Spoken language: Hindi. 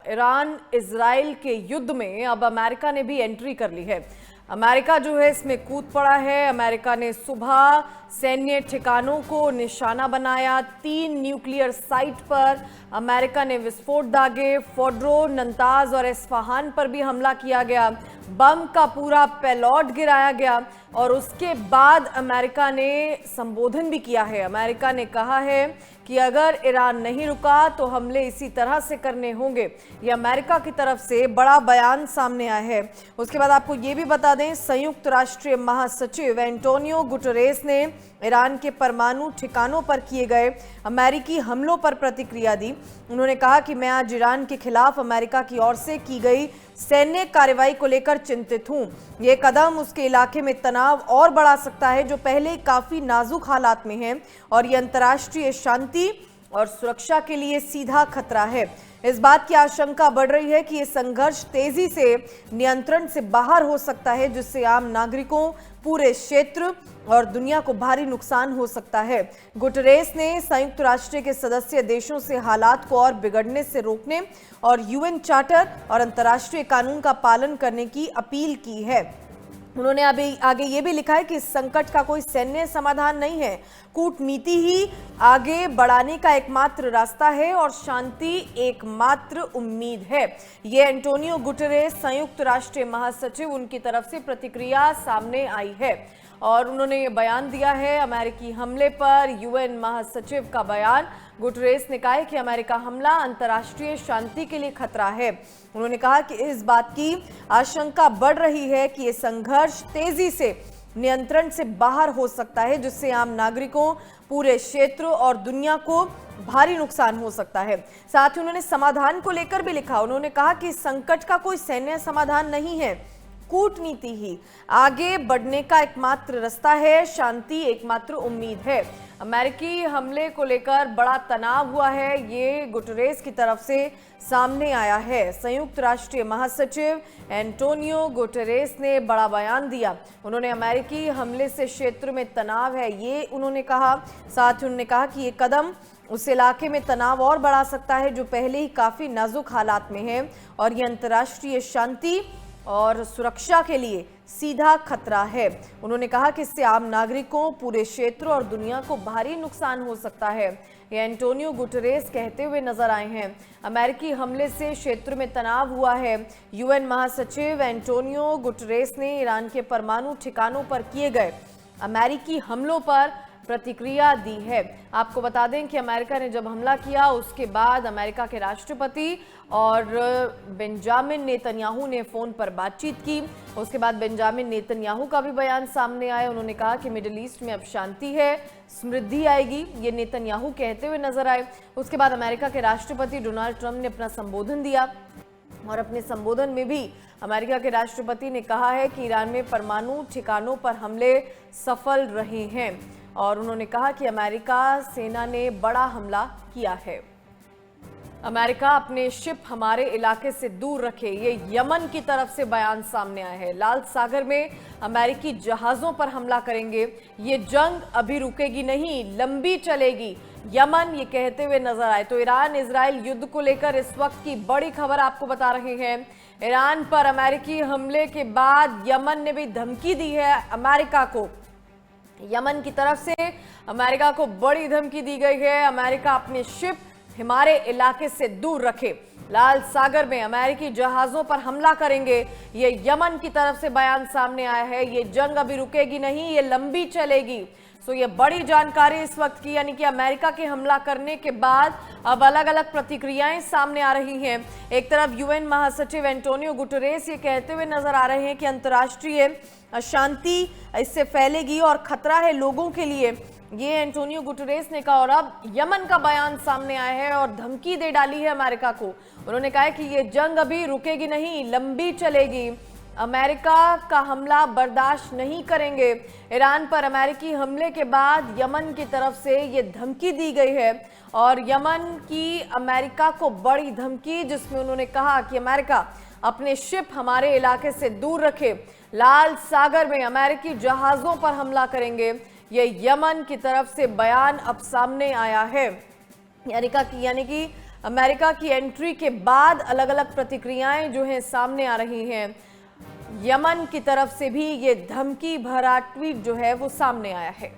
ईरान इजराइल के युद्ध में अब अमेरिका ने भी एंट्री कर ली है। अमेरिका जो है इसमें कूद पड़ा है। अमेरिका ने सुबह सैन्य ठिकानों को निशाना बनाया। 3 न्यूक्लियर साइट पर अमेरिका ने विस्फोट दागे। फोर्डो, नंताज और इस्फहान पर भी हमला किया गया। बम का पूरा पेलोड गिराया गया और उसके बाद अमेरिका ने संबोधन भी किया है। अमेरिका ने कहा है कि अगर ईरान नहीं रुका तो हमले इसी तरह से करने होंगे। ये अमेरिका की तरफ से बड़ा बयान सामने आया है। उसके बाद आपको ये भी बता दें, संयुक्त राष्ट्र महासचिव एंटोनियो गुटेरेस ने ईरान के परमाणु ठिकानों पर किए गए अमेरिकी हमलों पर प्रतिक्रिया दी। उन्होंने कहा कि मैं आज ईरान के खिलाफ अमेरिका की ओर से की गई सैन्य कार्रवाई को लेकर चिंतित हूं। ये कदम उसके इलाके में तनाव और बढ़ा सकता है, जो पहले काफी नाजुक हालात में है, और ये अंतर्राष्ट्रीय शांति और सुरक्षा के लिए सीधा खतरा है। इस बात की आशंका बढ़ रही है कि ये संघर्ष तेजी से नियंत्रण से बाहर हो सकता है, जिससे आम नागरिकों, पूरे क्षेत्र और दुनिया को भारी नुकसान हो सकता है। गुटेरेस ने संयुक्त राष्ट्र के सदस्य देशों से हालात को और बिगड़ने से रोकने और यूएन चार्टर और अंतर्राष्ट्रीय कानून का पालन करने की अपील की है। उन्होंने अभी आगे ये भी लिखा है कि इस संकट का कोई सैन्य समाधान नहीं है, कूटनीति ही आगे बढ़ाने का एकमात्र रास्ता है और शांति एकमात्र उम्मीद है। ये एंटोनियो गुटेरेस, संयुक्त राष्ट्र महासचिव, उनकी तरफ से प्रतिक्रिया सामने आई है और उन्होंने ये बयान दिया है अमेरिकी हमले पर। यूएन महासचिव का बयान। गुटेरेस ने कहा है कि अमेरिका हमला अंतर्राष्ट्रीय शांति के लिए खतरा है। उन्होंने कहा कि इस बात की आशंका बढ़ रही है कि ये संघर्ष तेजी से नियंत्रण से बाहर हो सकता है, जिससे आम नागरिकों, पूरे क्षेत्र और दुनिया को भारी नुकसान हो सकता है। साथ ही उन्होंने समाधान को लेकर भी लिखा। उन्होंने कहा कि संकट का कोई सैन्य समाधान नहीं है, कूटनीति ही आगे बढ़ने का एकमात्र रास्ता है, शांति एकमात्र उम्मीद है। अमेरिकी हमले को लेकर बड़ा तनाव हुआ है, ये गुटेरेस की तरफ से सामने आया है। संयुक्त राष्ट्र महासचिव एंटोनियो गुटेरेस ने बड़ा बयान दिया। उन्होंने अमेरिकी हमले से क्षेत्र में तनाव है, ये उन्होंने कहा। साथ ही उन्होंने कहा कि ये कदम उस इलाके में तनाव और बढ़ा सकता है, जो पहले ही काफी नाजुक हालात में है, और ये अंतर्राष्ट्रीय शांति और सुरक्षा के लिए सीधा खतरा है। उन्होंने कहा कि इससे आम नागरिकों, पूरे क्षेत्र और दुनिया को भारी नुकसान हो सकता है। ये एंटोनियो गुटेरेस कहते हुए नजर आए हैं। अमेरिकी हमले से क्षेत्र में तनाव हुआ है। यूएन महासचिव एंटोनियो गुटेरेस ने ईरान के परमाणु ठिकानों पर किए गए अमेरिकी हमलों पर प्रतिक्रिया दी है। आपको बता दें कि अमेरिका ने जब हमला किया उसके बाद अमेरिका के राष्ट्रपति और बेंजामिन नेतन्याहू ने फोन पर बातचीत की। उसके बाद बेंजामिन नेतन्याहू का भी बयान सामने आया। उन्होंने कहा कि मिडिल ईस्ट में अब शांति है, समृद्धि आएगी, ये नेतन्याहू कहते हुए नजर आए। उसके बाद अमेरिका के राष्ट्रपति डोनाल्ड ट्रंप ने अपना संबोधन दिया और अपने संबोधन में भी अमेरिका के राष्ट्रपति ने कहा है कि ईरान में परमाणु ठिकानों पर हमले सफल रहे हैं और उन्होंने कहा कि अमेरिका सेना ने बड़ा हमला किया है। अमेरिका अपने शिप हमारे इलाके से दूर रखे, ये यमन की तरफ से बयान सामने आया है। लाल सागर में अमेरिकी जहाजों पर हमला करेंगे, ये जंग अभी रुकेगी नहीं, लंबी चलेगी, यमन ये कहते हुए नजर आए। तो ईरान इजराइल युद्ध को लेकर इस वक्त की बड़ी खबर आपको बता रहे हैं। ईरान पर अमेरिकी हमले के बाद यमन ने भी धमकी दी है अमेरिका को। यमन की तरफ से अमेरिका को बड़ी धमकी दी गई है। अमेरिका अपने शिप हमारे इलाके से दूर रखे, लाल सागर में अमेरिकी जहाजों पर हमला करेंगे, ये यमन की तरफ से बयान सामने आया है। ये जंग अभी रुकेगी नहीं, ये लंबी चलेगी। सो ये बड़ी जानकारी इस वक्त की, यानी कि अमेरिका के हमला करने के बाद अब अलग अलग प्रतिक्रियाएं सामने आ रही हैं। एक तरफ यूएन महासचिव एंटोनियो गुटेरेस ये कहते हुए नजर आ रहे हैं कि अंतर्राष्ट्रीय अशांति इससे फैलेगी और खतरा है लोगों के लिए, ये एंटोनियो गुटेरेस ने कहा। और अब यमन का बयान सामने आया है और धमकी दे डाली है अमेरिका को। उन्होंने कहा है कि ये जंग अभी रुकेगी नहीं, लंबी चलेगी, अमेरिका का हमला बर्दाश्त नहीं करेंगे। ईरान पर अमेरिकी हमले के बाद यमन की तरफ से ये धमकी दी गई है और यमन की अमेरिका को बड़ी धमकी, जिसमें उन्होंने कहा कि अमेरिका अपने शिप हमारे इलाके से दूर रखे, लाल सागर में अमेरिकी जहाजों पर हमला करेंगे, ये यमन की तरफ से बयान अब सामने आया है। यानी कि अमेरिका की एंट्री के बाद अलग अलग प्रतिक्रियाएं जो हैं सामने आ रही हैं। यमन की तरफ से भी ये धमकी भरा ट्वीट जो है वो सामने आया है।